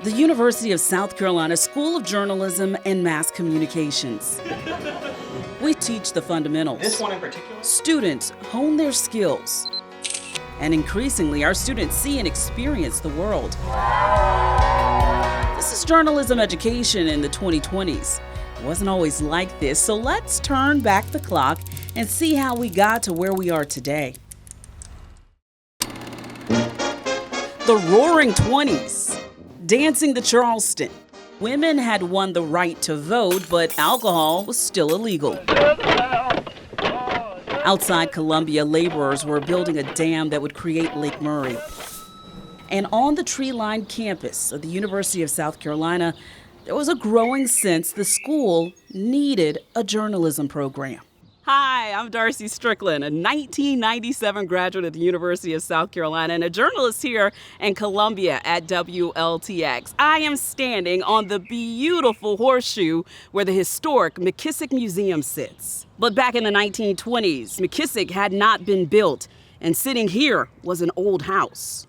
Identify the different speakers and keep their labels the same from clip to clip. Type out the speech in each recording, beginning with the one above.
Speaker 1: the University of South Carolina School of Journalism and Mass Communications. We teach the fundamentals.
Speaker 2: This one in particular?
Speaker 1: Students hone their skills. And increasingly, our students see and experience the world. This is journalism education in the 2020s. It wasn't always like this, so let's turn back the clock and see how we got to where we are today. The Roaring 20s, dancing the Charleston. Women had won the right to vote, but alcohol was still illegal. Outside Columbia, laborers were building a dam that would create Lake Murray. And on the tree-lined campus of the University of South Carolina, there was a growing sense the school needed a journalism program. Hi, I'm Darcy Strickland, a 1997 graduate of the University of South Carolina and a journalist here in Columbia at WLTX. I am standing on the beautiful horseshoe where the historic McKissick Museum sits. But back in the 1920s, McKissick had not been built, and sitting here was an old house.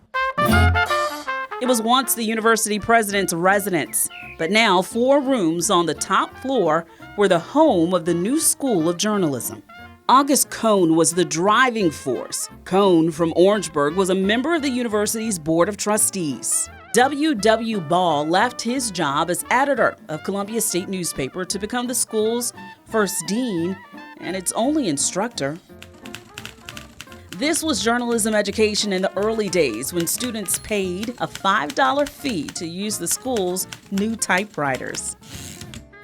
Speaker 1: It was once the university president's residence, but now 4 rooms on the top floor were the home of the new School of Journalism. August Cohn was the driving force. Cohn from Orangeburg was a member of the university's board of trustees. W.W. Ball left his job as editor of Columbia State newspaper to become the school's first dean and its only instructor. This was journalism education in the early days when students paid a $5 fee to use the school's new typewriters.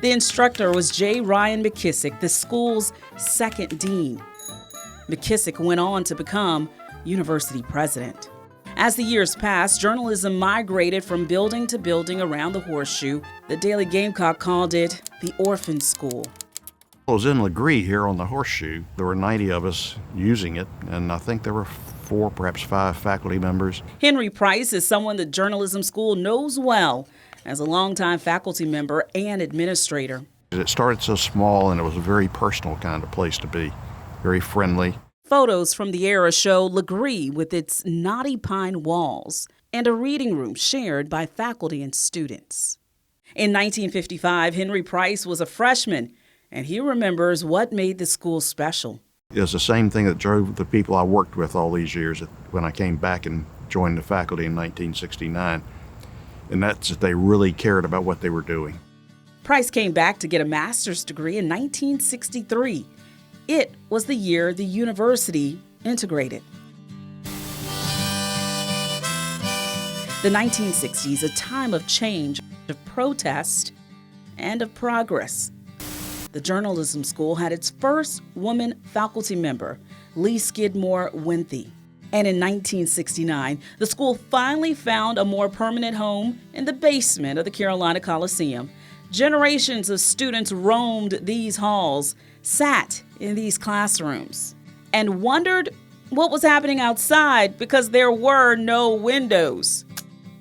Speaker 1: The instructor was J. Ryan McKissick, the school's second dean. McKissick went on to become university president. As the years passed, journalism migrated from building to building around the horseshoe. The Daily Gamecock called it the orphan school.
Speaker 3: I was in Legree here on the horseshoe. There were 90 of us using it, and I think there were 4, perhaps 5 faculty members.
Speaker 1: Henry Price is someone the journalism school knows well as a longtime faculty member and administrator.
Speaker 3: It started so small, and it was a very personal kind of place to be, very friendly.
Speaker 1: Photos from the era show Legree with its knotty pine walls and a reading room shared by faculty and students. In 1955, Henry Price was a freshman, and he remembers what made the school special.
Speaker 3: It was the same thing that drove the people I worked with all these years when I came back and joined the faculty in 1969. And that's that they really cared about what they were doing.
Speaker 1: Price came back to get a master's degree in 1963. It was the year the university integrated. The 1960s, a time of change, of protest, and of progress. The journalism school had its first woman faculty member, Lee Skidmore Winthy. And in 1969, the school finally found a more permanent home in the basement of the Carolina Coliseum. Generations of students roamed these halls, sat in these classrooms, and wondered what was happening outside because there were no windows.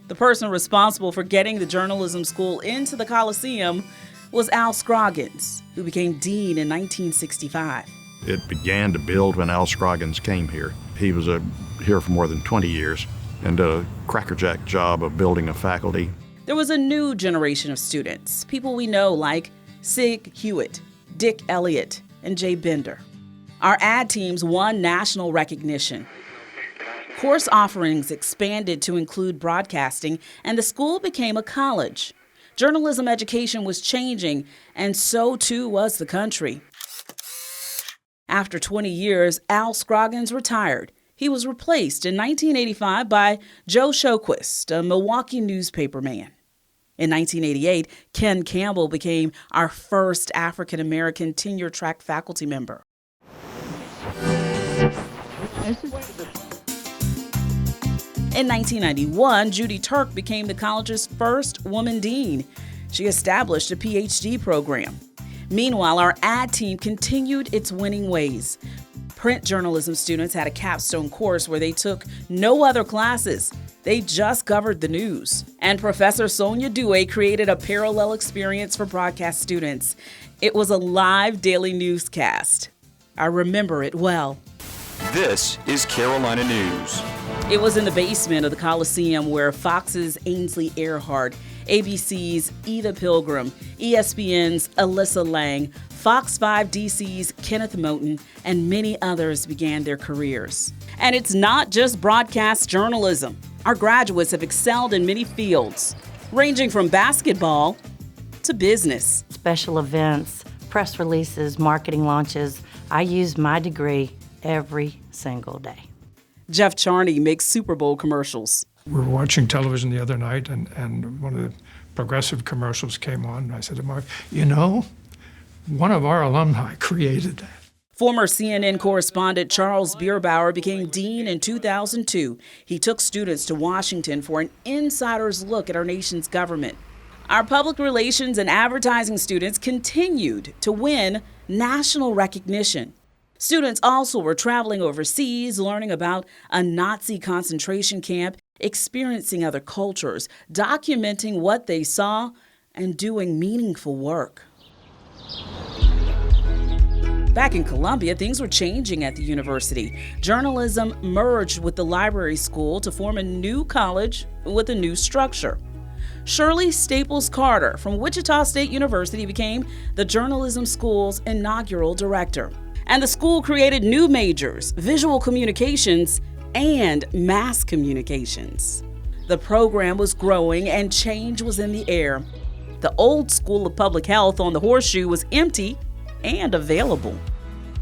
Speaker 1: The person responsible for getting the journalism school into the Coliseum was Al Scroggins, who became dean in 1965.
Speaker 3: It began to build when Al Scroggins came here. He was here for more than 20 years and did a crackerjack job of building a faculty.
Speaker 1: There was a new generation of students, people we know like Sig Hewitt, Dick Elliott, and Jay Bender. Our ad teams won national recognition. Course offerings expanded to include broadcasting, and the school became a college. Journalism education was changing, and so too was the country. After 20 years, Al Scroggins retired. He was replaced in 1985 by Joe Shoquist, a Milwaukee newspaperman. In 1988, Ken Campbell became our first African-American tenure-track faculty member. In 1991, Judy Turk became the college's first woman dean. She established a PhD program. Meanwhile, our ad team continued its winning ways. Print journalism students had a capstone course where they took no other classes. They just covered the news. And Professor Sonia Dewey created a parallel experience for broadcast students. It was a live daily newscast. I remember it well.
Speaker 4: This is Carolina News.
Speaker 1: It was in the basement of the Coliseum where Fox's Ainsley Earhart ABC's Eva Pilgrim, ESPN's Alyssa Lang, Fox 5 DC's Kenneth Moten, and many others began their careers. And it's not just broadcast journalism. Our graduates have excelled in many fields, ranging from basketball to business.
Speaker 2: Special events, press releases, marketing launches. I use my degree every single day.
Speaker 1: Jeff Charney makes Super Bowl commercials.
Speaker 5: We were watching television the other night, and one of the progressive commercials came on, and I said to Mark, you know, one of our alumni created that.
Speaker 1: Former CNN correspondent Charles Bierbauer became dean in 2002. He took students to Washington for an insider's look at our nation's government. Our public relations and advertising students continued to win national recognition. Students also were traveling overseas, learning about a Nazi concentration camp, experiencing other cultures, documenting what they saw, and doing meaningful work. Back in Columbia, things were changing at the university. Journalism merged with the library school to form a new college with a new structure. Shirley Staples Carter from Wichita State University became the journalism school's inaugural director. And the school created new majors, visual communications and mass communications. The program was growing and change was in the air. The old School of Public Health on the Horseshoe was empty and available.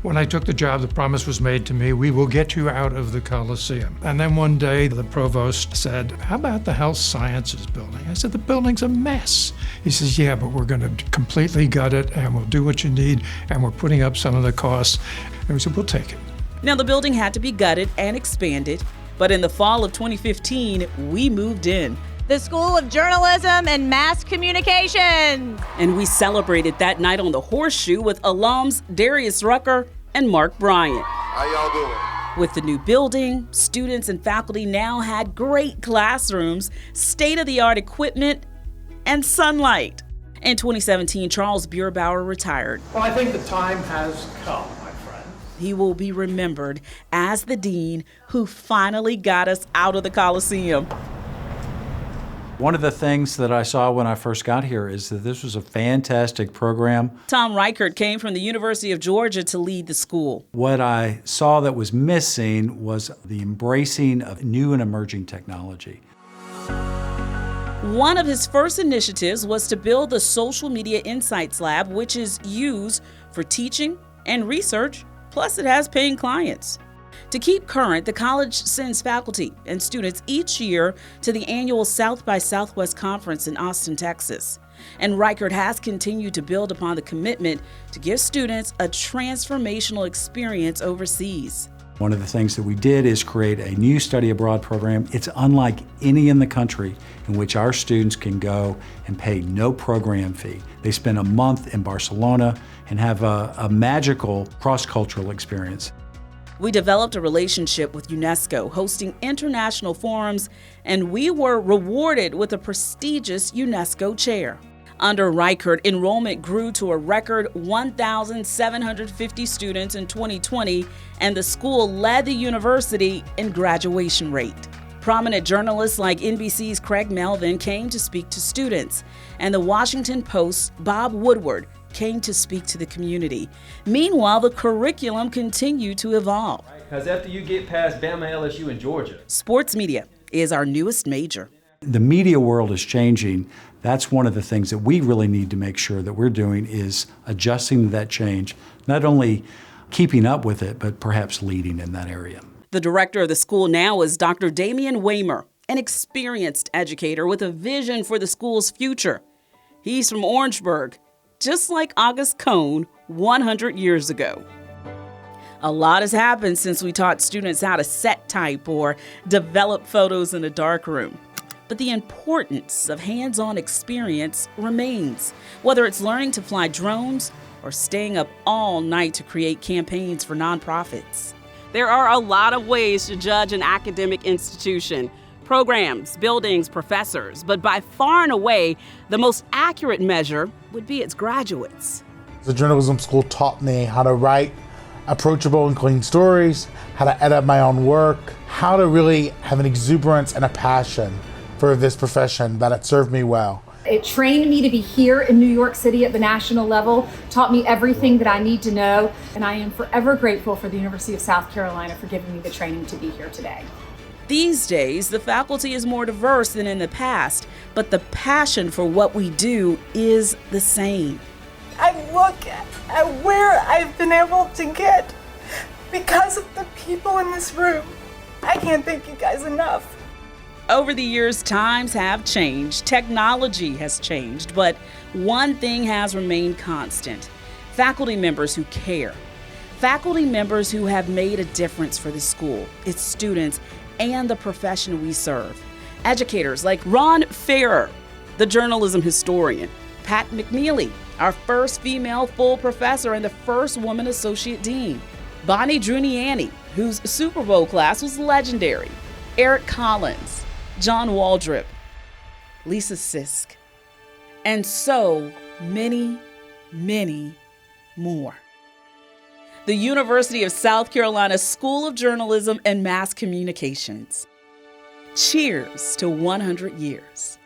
Speaker 5: When I took the job, the promise was made to me, we will get you out of the Coliseum. And then one day, the provost said, how about the health sciences building? I said, the building's a mess. He says, yeah, but we're going to completely gut it, and we'll do what you need, and we're putting up some of the costs. And we said, we'll take it.
Speaker 1: Now, the building had to be gutted and expanded, but in the fall of 2015, we moved in.
Speaker 6: The School of Journalism and Mass Communications.
Speaker 1: And we celebrated that night on the Horseshoe with alums Darius Rucker and Mark Bryant.
Speaker 7: How y'all doing?
Speaker 1: With the new building, students and faculty now had great classrooms, state-of-the-art equipment, and sunlight. In 2017, Charles Bierbauer retired.
Speaker 8: Well, I think the time has come, my friend.
Speaker 1: He will be remembered as the dean who finally got us out of the Coliseum.
Speaker 9: One of the things that I saw when I first got here is that this was a fantastic program.
Speaker 1: Tom Reichert came from the University of Georgia to lead the school.
Speaker 9: What I saw that was missing was the embracing of new and emerging technology.
Speaker 1: One of his first initiatives was to build the Social Media Insights Lab, which is used for teaching and research, plus it has paying clients. To keep current, the college sends faculty and students each year to the annual South by Southwest Conference in Austin, Texas. And Reichert has continued to build upon the commitment to give students a transformational experience overseas.
Speaker 9: One of the things that we did is create a new study abroad program. It's unlike any in the country in which our students can go and pay no program fee. They spend a month in Barcelona and have a magical cross-cultural experience.
Speaker 1: We developed a relationship with UNESCO, hosting international forums, and we were rewarded with a prestigious UNESCO chair. Under Reichert, enrollment grew to a record 1,750 students in 2020, and the school led the university in graduation rate. Prominent journalists like NBC's Craig Melvin came to speak to students, and the Washington Post's Bob Woodward came to speak to the community. Meanwhile, the curriculum continued to evolve.
Speaker 10: Because after you get past Bama, LSU, and Georgia.
Speaker 1: Sports media is our newest major.
Speaker 9: The media world is changing. That's one of the things that we really need to make sure that we're doing is adjusting to that change, not only keeping up with it, but perhaps leading in that area.
Speaker 1: The director of the school now is Dr. Damian Waymer, an experienced educator with a vision for the school's future. He's from Orangeburg, just like August Cone 100 years ago. A lot has happened since we taught students how to set type or develop photos in a darkroom. But the importance of hands-on experience remains, whether it's learning to fly drones or staying up all night to create campaigns for nonprofits. There are a lot of ways to judge an academic institution: programs, buildings, professors, but by far and away, the most accurate measure would be its graduates.
Speaker 7: The journalism school taught me how to write approachable and clean stories, how to edit my own work, how to really have an exuberance and a passion for this profession that it served me well.
Speaker 11: It trained me to be here in New York City at the national level, taught me everything that I need to know, and I am forever grateful for the University of South Carolina for giving me the training to be here today.
Speaker 1: These days, the faculty is more diverse than in the past, but the passion for what we do is the same.
Speaker 12: I look at where I've been able to get because of the people in this room. I can't thank you guys enough.
Speaker 1: Over the years, times have changed, technology has changed, but one thing has remained constant: faculty members who care. Faculty members who have made a difference for the school, its students, and the profession we serve. Educators like Ron Farrer, the journalism historian, Pat McNeely, our first female full professor and the first woman associate dean, Bonnie Druniani, whose Super Bowl class was legendary, Eric Collins, John Waldrop, Lisa Sisk, and so many, many more. The University of South Carolina School of Journalism and Mass Communications. Cheers to 100 years.